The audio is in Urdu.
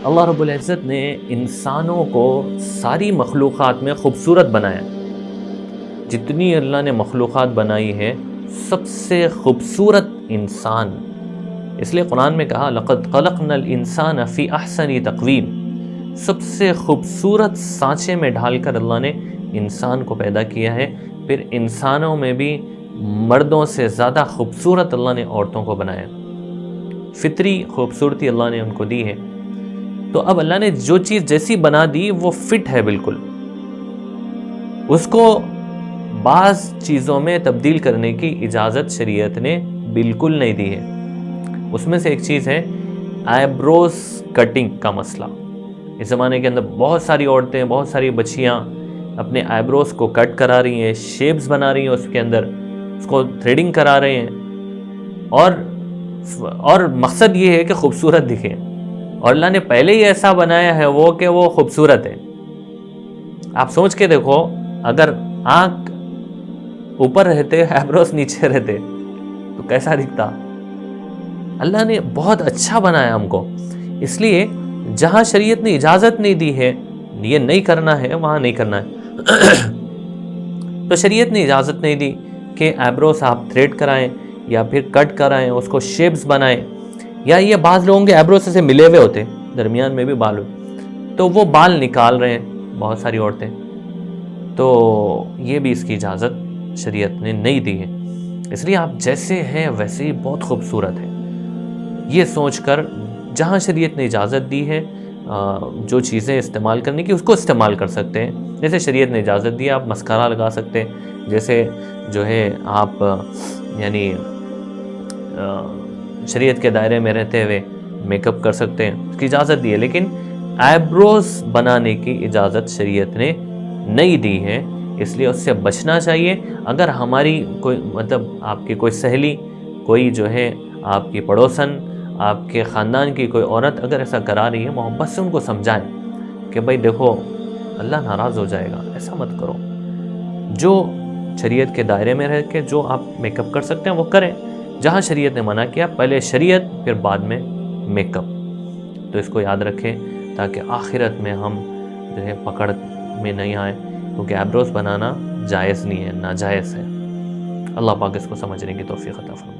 اللہ رب العزت نے انسانوں کو ساری مخلوقات میں خوبصورت بنایا. جتنی اللہ نے مخلوقات بنائی ہے سب سے خوبصورت انسان. اس لیے قرآن میں کہا لَقَدْ خَلَقْنَا الْإِنسَانَ فِي أَحْسَنِ تَقْوِيمٍ. سب سے خوبصورت سانچے میں ڈھال کر اللہ نے انسان کو پیدا کیا ہے. پھر انسانوں میں بھی مردوں سے زیادہ خوبصورت اللہ نے عورتوں کو بنایا. فطری خوبصورتی اللہ نے ان کو دی ہے. تو اب اللہ نے جو چیز جیسی بنا دی وہ فٹ ہے بالکل. اس کو بعض چیزوں میں تبدیل کرنے کی اجازت شریعت نے بالکل نہیں دی ہے. اس میں سے ایک چیز ہے آئیبروز کٹنگ کا مسئلہ. اس زمانے کے اندر بہت ساری عورتیں، بہت ساری بچیاں اپنے آئیبروز کو کٹ کرا رہی ہیں، شیپس بنا رہی ہیں، اس کے اندر اس کو تھریڈنگ کرا رہے ہیں، اور مقصد یہ ہے کہ خوبصورت دکھے. اور اللہ نے پہلے ہی ایسا بنایا ہے وہ کہ وہ خوبصورت ہے. آپ سوچ کے دیکھو، اگر آنکھ اوپر رہتے، آئیبروز نیچے رہتے تو کیسا دکھتا. اللہ نے بہت اچھا بنایا ہم کو. اس لیے جہاں شریعت نے اجازت نہیں دی ہے یہ نہیں کرنا ہے، وہاں نہیں کرنا ہے. تو شریعت نے اجازت نہیں دی کہ آئیبروز آپ تھریڈ کرائیں یا پھر کٹ کرائیں، اس کو شیپس بنائیں. یا یہ بعض لوگوں کے آئیبروز سے ملے ہوئے ہوتے، درمیان میں بھی بال ہوئے، تو وہ بال نکال رہے ہیں بہت ساری عورتیں. تو یہ بھی اس کی اجازت شریعت نے نہیں دی ہے. اس لیے آپ جیسے ہیں ویسے ہی بہت خوبصورت ہیں. یہ سوچ کر جہاں شریعت نے اجازت دی ہے جو چیزیں استعمال کرنے کی، اس کو استعمال کر سکتے ہیں. جیسے شریعت نے اجازت دی آپ مسکارا لگا سکتے ہیں، جیسے جو ہے آپ یعنی شریعت کے دائرے میں رہتے ہوئے میک اپ کر سکتے ہیں، اس کی اجازت دی ہے. لیکن آئیبروز بنانے کی اجازت شریعت نے نہیں دی ہے. اس لیے اس سے بچنا چاہیے. اگر ہماری کوئی مطلب آپ کی کوئی سہیلی، کوئی جو ہے آپ کی پڑوسن، آپ کے خاندان کی کوئی عورت اگر ایسا کرا رہی ہے، محبت سے ان کو سمجھائیں کہ بھائی دیکھو اللہ ناراض ہو جائے گا، ایسا مت کرو. جو شریعت کے دائرے میں رہ کے جو آپ میک اپ کر سکتے ہیں وہ کریں. جہاں شریعت نے منع کیا، پہلے شریعت پھر بعد میں میک اپ. تو اس کو یاد رکھیں تاکہ آخرت میں ہم جو ہے پکڑ میں نہیں آئیں، کیونکہ آئیبروز بنانا جائز نہیں ہے، ناجائز ہے. اللہ پاک اس کو سمجھنے کی توفیق عطا فرمائے.